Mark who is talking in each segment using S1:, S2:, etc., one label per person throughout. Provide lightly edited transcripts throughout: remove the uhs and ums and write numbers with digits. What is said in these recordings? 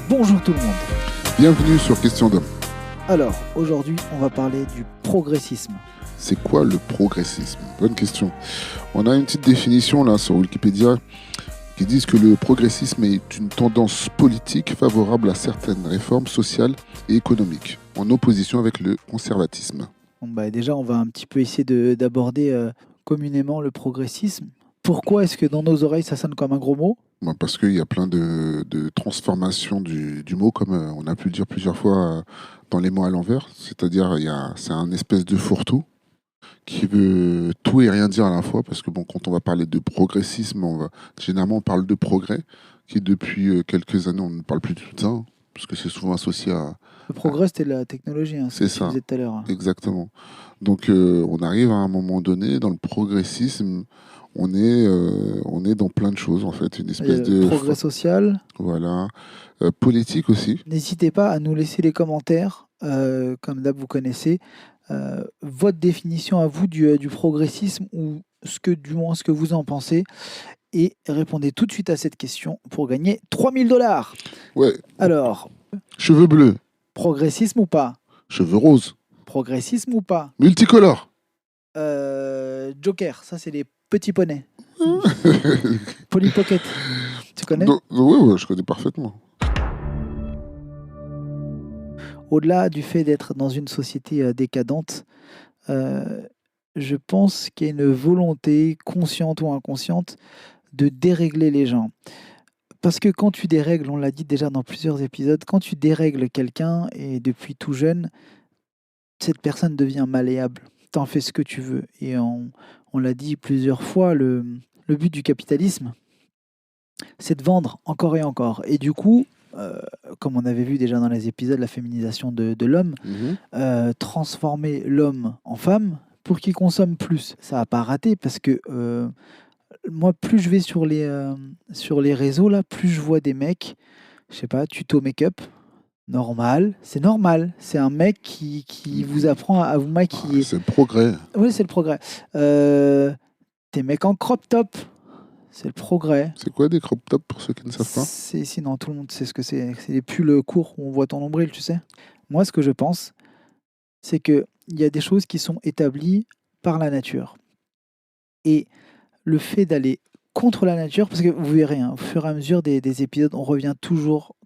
S1: Bonjour tout le monde.
S2: Bienvenue sur Question d'homme.
S1: Alors, aujourd'hui, on va parler du progressisme.
S2: C'est quoi le progressisme? Bonne question. On a une petite définition là sur Wikipédia qui dit que le progressisme est une tendance politique favorable à certaines réformes sociales et économiques, en opposition avec le conservatisme.
S1: Bon, déjà, on va un petit peu essayer d'aborder communément le progressisme. Pourquoi est-ce que dans nos oreilles, ça sonne comme un gros mot?
S2: Parce qu'il y a plein de transformations du mot, comme on a pu le dire plusieurs fois dans les mots à l'envers. C'est-à-dire, c'est un espèce de fourre-tout qui veut tout et rien dire à la fois, parce que bon, quand on va parler de progressisme, généralement on parle de progrès, qui depuis quelques années on ne parle plus du tout de ça, hein, parce que c'est souvent associé
S1: Le progrès, c'était la technologie, hein,
S2: c'est
S1: ce que tu
S2: ça,
S1: disais tout à l'heure.
S2: exactement. Donc on arrive à un moment donné, dans le progressisme, on est dans plein de choses en fait, une
S1: Il y a
S2: espèce
S1: le progrès social.
S2: voilà, politique aussi.
S1: N'hésitez pas à nous laisser les commentaires, comme d'hab, vous connaissez. Votre définition à vous du progressisme ou du moins ce que vous en pensez. Et répondez tout de suite à cette question pour gagner 3000 $.
S2: Ouais,
S1: Alors,
S2: cheveux bleus,
S1: progressisme ou pas?
S2: cheveux roses,
S1: Progressisme ou pas?
S2: multicolores.
S1: Joker, ça c'est les petits poneys. Polly Pocket, tu connais?
S2: Oui, je connais parfaitement.
S1: Au-delà du fait d'être dans une société décadente, euh, je pense qu'il y a une volonté, consciente ou inconsciente, de dérégler les gens. Parce que quand tu dérègles, on l'a dit déjà dans plusieurs épisodes, quand tu dérègles quelqu'un, et depuis tout jeune, cette personne devient malléable. T'en fais ce que tu veux. Et on l'a dit plusieurs fois, le but du capitalisme, c'est de vendre encore et encore. Et du coup, comme on avait vu déjà dans les épisodes, la féminisation de l'homme,
S2: Mhm.
S1: transformer l'homme en femme pour qu'il consomme plus. Ça n'a pas raté parce que moi, plus je vais sur les réseaux, là, plus je vois des mecs, je sais pas, tuto make-up. Normal, c'est normal. C'est un mec qui vous apprend à vous maquiller.
S2: C'est le progrès.
S1: Oui, c'est le progrès. Des mecs en crop top, c'est le progrès.
S2: C'est quoi des crop tops pour ceux qui ne savent pas?
S1: Sinon, tout le monde sait ce que c'est. C'est les pulls courts où on voit ton nombril, tu sais. Moi, ce que je pense, c'est qu'il y a des choses qui sont établies par la nature. Et le fait d'aller contre la nature, parce que vous verrez, hein, au fur et à mesure des épisodes, on revient toujours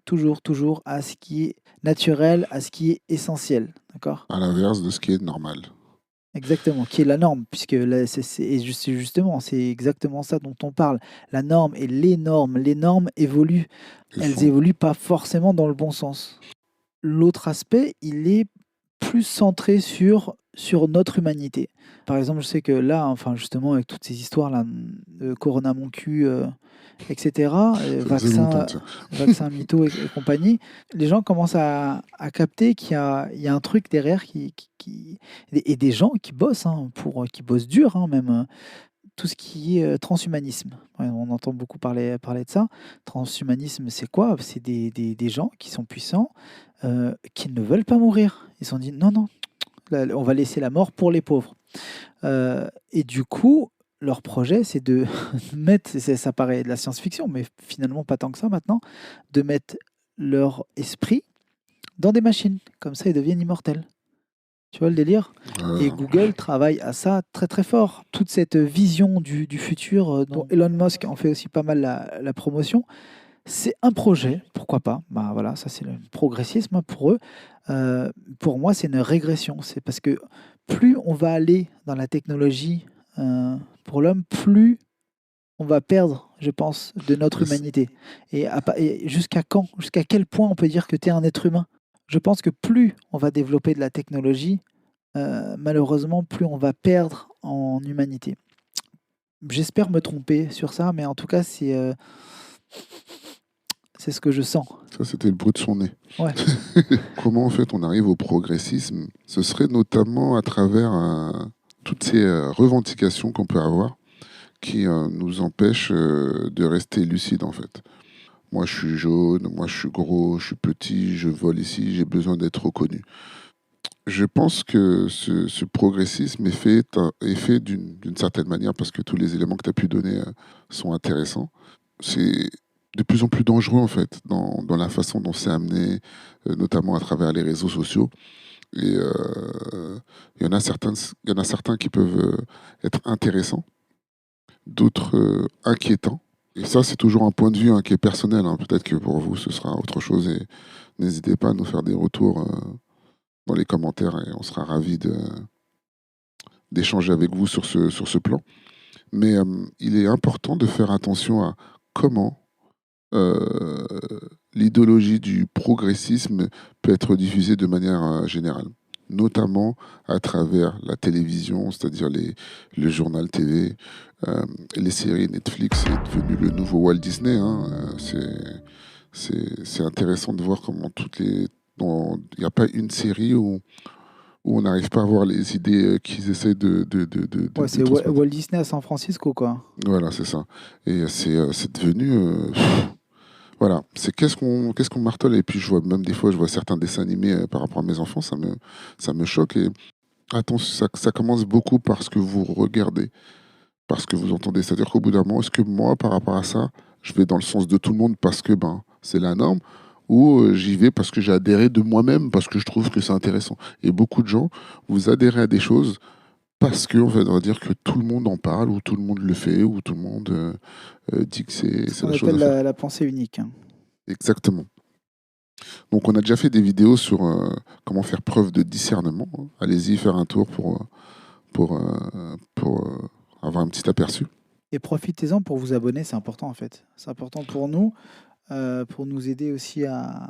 S1: à ce qui est naturel, à ce qui est essentiel. D'accord?
S2: À l'inverse de ce qui est normal.
S1: Exactement, qui est la norme, puisque là, justement, c'est exactement ça dont on parle. La norme et les normes évoluent.
S2: Ils
S1: Elles
S2: sont-
S1: évoluent pas forcément dans le bon sens. L'autre aspect, il est plus centré sur notre humanité. Par exemple, je sais que là, enfin justement, avec toutes ces histoires-là, de Corona mon cul, etc.,
S2: Ça faisait longtemps, tiens.
S1: vaccin mytho et compagnie, les gens commencent à capter il y a un truc derrière et des gens qui bossent, hein, qui bossent dur, hein, même tout ce qui est transhumanisme. Ouais, on entend beaucoup parler de ça. Transhumanisme, c'est quoi? C'est des gens qui sont puissants, qui ne veulent pas mourir. Ils se sont dit non, non, là, on va laisser la mort pour les pauvres. Et du coup, leur projet, c'est de mettre, ça paraît de la science-fiction, mais finalement pas tant que ça maintenant, de mettre leur esprit dans des machines. Comme ça, ils deviennent immortels. Tu vois le délire? Et
S2: Euh,
S1: Google travaille à ça très très fort. Toute cette vision du futur, dont Elon Musk en fait aussi pas mal la promotion, c'est un projet, pourquoi pas? Bah voilà, ça c'est le progressisme, hein, pour eux. Pour moi, c'est une régression. C'est parce que plus on va aller dans la technologie pour l'homme, plus on va perdre, je pense, de notre
S2: c'est-
S1: humanité. Et jusqu'à quand? Jusqu'à quel point on peut dire que tu es un être humain? Je pense que plus on va développer de la technologie, malheureusement, plus on va perdre en humanité. J'espère me tromper sur ça, mais en tout cas, c'est ce que je sens.
S2: Ça, c'était le bruit de son nez.
S1: Ouais.
S2: Comment, en fait, on arrive au progressisme? Ce serait notamment à travers toutes ces revendications qu'on peut avoir qui nous empêchent de rester lucides, en fait. Moi, je suis jaune, moi, je suis gros, je suis petit, je vole ici, j'ai besoin d'être reconnu. Je pense que ce progressisme est fait d'une certaine manière parce que tous les éléments que tu as pu donner sont intéressants. C'est de plus en plus dangereux en fait dans la façon dont c'est amené, notamment à travers les réseaux sociaux. Et il y en a certains qui peuvent être intéressants, d'autres inquiétants. Et ça, c'est toujours un point de vue, hein, qui est personnel, hein. Peut-être que pour vous, ce sera autre chose. Et n'hésitez pas à nous faire des retours dans les commentaires et on sera ravis d'échanger avec vous sur ce plan. Mais il est important de faire attention à comment euh, l'idéologie du progressisme peut être diffusée de manière générale, notamment à travers la télévision, c'est-à-dire le journal TV, euh, les séries Netflix est devenu le nouveau Walt Disney, hein. C'est intéressant de voir comment il n'y a pas une série où on n'arrive pas à voir les idées qu'ils essayent
S1: Ouais,
S2: de
S1: c'est
S2: transmettre.
S1: Walt Disney à San Francisco, quoi.
S2: Voilà, c'est ça. Et c'est devenu voilà, c'est qu'est-ce qu'on martèle. Et puis je vois même des fois, je vois certains dessins animés par rapport à mes enfants, ça me choque. Et attention, ça commence beaucoup par ce que vous regardez, par ce que vous entendez. C'est-à-dire qu'au bout d'un moment, est-ce que moi, par rapport à ça, je vais dans le sens de tout le monde parce que ben c'est la norme, ou j'y vais parce que j'ai adhéré de moi-même, parce que je trouve que c'est intéressant. Et beaucoup de gens, vous adhérez à des choses parce que, on va dire que tout le monde en parle, ou tout le monde le fait, ou tout le monde dit que
S1: Ce
S2: c'est
S1: qu'on
S2: la chose
S1: appelle
S2: à faire.
S1: la pensée unique, hein.
S2: Exactement. Donc on a déjà fait des vidéos sur comment faire preuve de discernement, hein. Allez-y faire un tour pour avoir un petit aperçu.
S1: Et profitez-en pour vous abonner, c'est important en fait. C'est important pour nous aider aussi à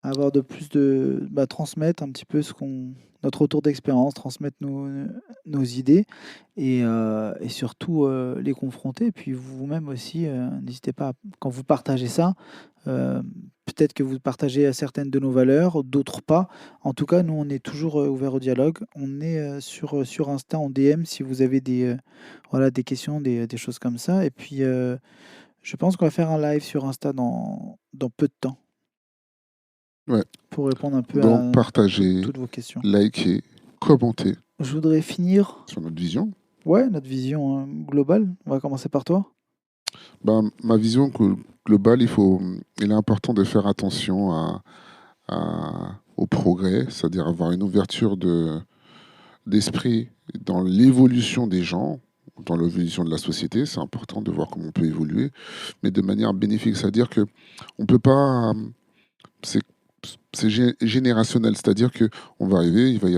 S1: avoir de plus de transmettre un petit peu notre retour d'expérience, transmettre nos idées et surtout les confronter. Et puis vous-même aussi, n'hésitez pas, quand vous partagez ça, euh, peut-être que vous partagez certaines de nos valeurs, d'autres pas. En tout cas, nous, on est toujours ouvert au dialogue. On est sur Insta en DM si vous avez voilà, des questions, des choses comme ça. Et puis, je pense qu'on va faire un live sur Insta dans peu de temps
S2: Ouais.
S1: pour répondre un peu
S2: Donc
S1: à
S2: partagez,
S1: toutes vos questions.
S2: likez, commentez
S1: Je voudrais finir,
S2: sur notre vision.
S1: ouais, notre vision globale. On va commencer par toi.
S2: Ben, ma vision globale, il est important de faire attention au progrès, c'est-à-dire avoir une ouverture d'esprit dans l'évolution des gens, dans l'évolution de la société. C'est important de voir comment on peut évoluer, mais de manière bénéfique. C'est-à-dire que on peut pas. C'est générationnel, c'est-à-dire que on va arriver, il va y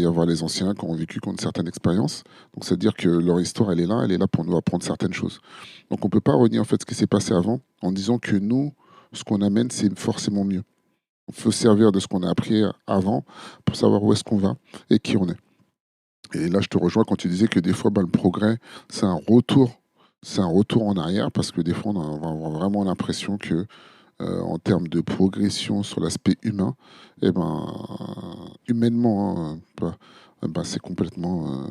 S2: avoir les anciens qui ont vécu, qui ont une certaine expérience. Donc, c'est-à-dire que leur histoire, elle est là pour nous apprendre certaines choses. Donc, on peut pas renier en fait ce qui s'est passé avant en disant que nous, ce qu'on amène, c'est forcément mieux. On faut se servir de ce qu'on a appris avant pour savoir où est-ce qu'on va et qui on est. Et là, je te rejoins quand tu disais que des fois, bah, le progrès, c'est un retour, c'est un retour en arrière parce que des fois, on va avoir vraiment l'impression que, en termes de progression sur l'aspect humain, eh ben, humainement, hein, bah, c'est complètement,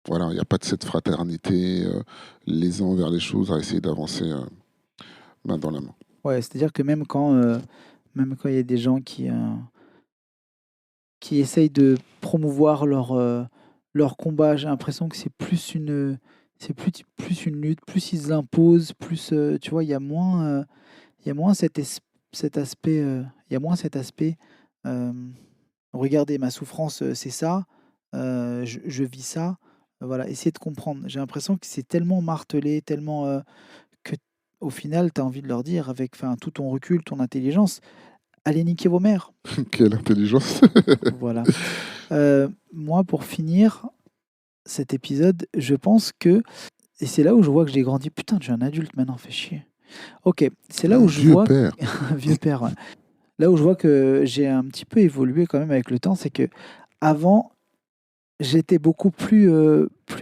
S2: voilà, il n'y a pas de cette fraternité, les uns envers les choses, à essayer d'avancer main dans la main.
S1: Ouais, c'est-à-dire que même quand il y a des gens qui essayent de promouvoir leur combat, j'ai l'impression que c'est plus une lutte, plus ils imposent, plus, tu vois, il y a moins cet aspect, il y a moins cet aspect. euh, Regardez ma souffrance, c'est ça. Je vis ça. Voilà, essayez de comprendre. J'ai l'impression que c'est tellement martelé, tellement que au final, tu as envie de leur dire, avec enfin, tout ton recul, ton intelligence, allez niquer vos mères.
S2: Quelle intelligence!
S1: Voilà. Moi, pour finir cet épisode, je pense que, et c'est là où je vois que j'ai grandi. Putain, je suis un adulte maintenant, fait chier. Ok, c'est là où
S2: Un
S1: je
S2: vieux
S1: vois,
S2: père.
S1: un vieux père, ouais. Là où je vois que j'ai un petit peu évolué quand même avec le temps, c'est que avant, j'étais beaucoup plus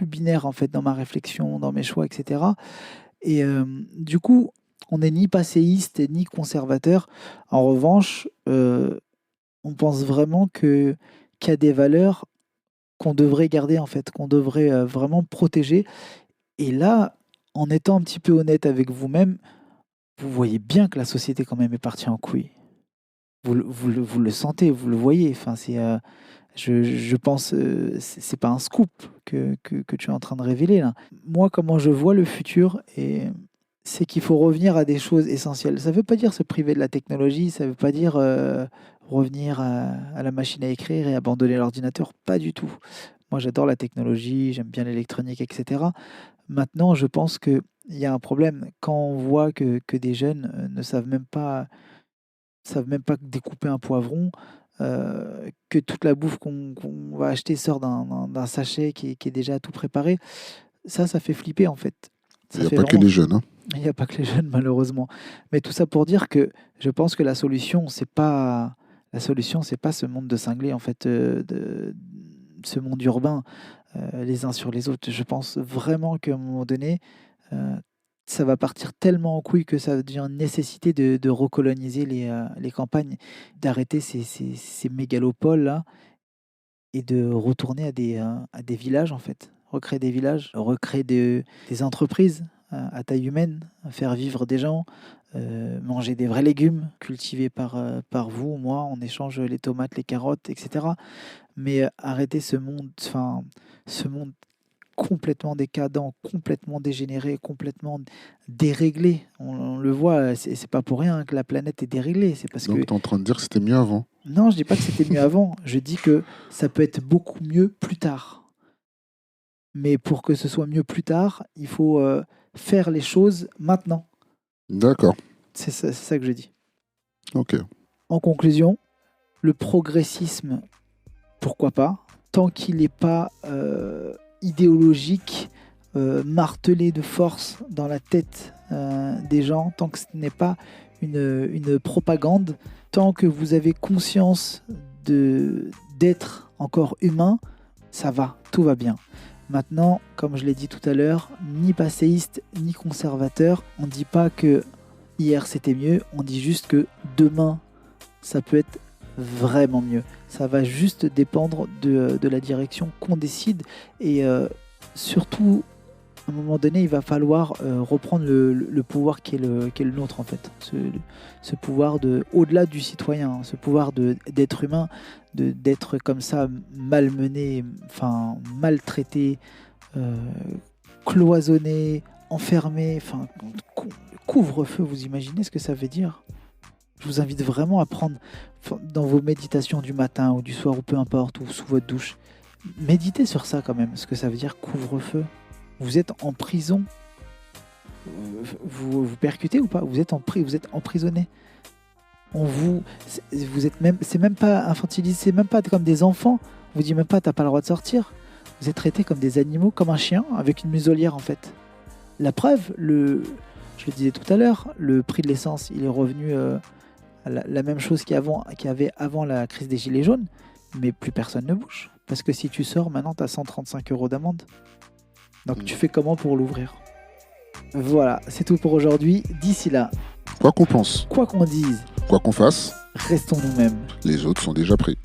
S1: binaire en fait dans ma réflexion, dans mes choix, etc. Et du coup, on n'est ni passéiste ni conservateur. En revanche, on pense vraiment qu'il y a des valeurs qu'on devrait garder en fait, qu'on devrait vraiment protéger. Et là, en étant un petit peu honnête avec vous-même, vous voyez bien que la société quand même est partie en couille. Vous le sentez, vous le voyez. Enfin, je pense, c'est pas un scoop que tu es en train de révéler là. Moi, comment je vois le futur, et c'est qu'il faut revenir à des choses essentielles. Ça ne veut pas dire se priver de la technologie, ça ne veut pas dire revenir à la machine à écrire et abandonner l'ordinateur, pas du tout. Moi, j'adore la technologie, j'aime bien l'électronique, etc. Maintenant, je pense qu'il y a un problème quand on voit que des jeunes ne savent même pas découper un poivron, que toute la bouffe qu'on va acheter sort d'un sachet qui est déjà tout préparé. Ça fait flipper en fait.
S2: Il n'y
S1: Ça
S2: a
S1: fait
S2: pas que
S1: vraiment
S2: les jeunes. Hein.
S1: Il n'y a pas que les jeunes, malheureusement. Mais tout ça pour dire que je pense que la solution, c'est pas ce monde de cinglés, en fait, ce monde urbain, les uns sur les autres. Je pense vraiment qu'à un moment donné, euh, ça va partir tellement en couille que ça devient une nécessité de recoloniser les campagnes, d'arrêter ces mégalopoles-là et de retourner à des villages, en fait. Recréer des villages, recréer des entreprises à taille humaine, faire vivre des gens, manger des vrais légumes cultivés par vous, moi, on échange les tomates, les carottes, etc. Mais arrêter ce monde complètement décadent, complètement dégénéré, complètement déréglé. On le voit, c'est pas pour rien que la planète est déréglée. C'est parce
S2: Donc,
S1: que
S2: tu es en train de dire que c'était mieux avant.
S1: non, je dis pas que c'était mieux avant. Je dis que ça peut être beaucoup mieux plus tard. Mais pour que ce soit mieux plus tard, il faut faire les choses maintenant.
S2: D'accord.
S1: C'est ça que je dis.
S2: Ok.
S1: En conclusion, le progressisme, pourquoi pas, tant qu'il n'est pas idéologique, martelé de force dans la tête des gens, tant que ce n'est pas une propagande, tant que vous avez conscience d'être encore humain, ça va, tout va bien. Maintenant, comme je l'ai dit tout à l'heure, ni passéiste, ni conservateur, on ne dit pas que hier c'était mieux, on dit juste que demain, ça peut être vraiment mieux. Ça va juste dépendre de la direction qu'on décide et surtout, à un moment donné, il va falloir reprendre le pouvoir qui est le nôtre en fait. Ce pouvoir au-delà du citoyen, ce pouvoir d'être humain, d'être comme ça malmené, enfin maltraité, cloisonné, enfermé, enfin couvre-feu, vous imaginez ce que ça veut dire? Je vous invite vraiment à prendre dans vos méditations du matin ou du soir ou peu importe, ou sous votre douche, méditez sur ça quand même, ce que ça veut dire couvre-feu. Vous êtes en prison, vous percutez ou pas? Vous êtes emprisonné. Vous êtes même, c'est même pas infantilisé, c'est même pas comme des enfants. On vous dit même pas t'as pas le droit de sortir. Vous êtes traités comme des animaux, comme un chien avec une muselière en fait. La preuve, je le disais tout à l'heure, le prix de l'essence, il est revenu à la même chose qu'il y avait avant la crise des Gilets jaunes, mais plus personne ne bouge. Parce que si tu sors, maintenant, tu as 135 € d'amende. Donc tu fais comment pour l'ouvrir? Voilà, c'est tout pour aujourd'hui. D'ici là,
S2: Quoi qu'on pense,
S1: quoi qu'on dise,
S2: quoi qu'on fasse,
S1: restons nous-mêmes.
S2: les autres sont déjà pris.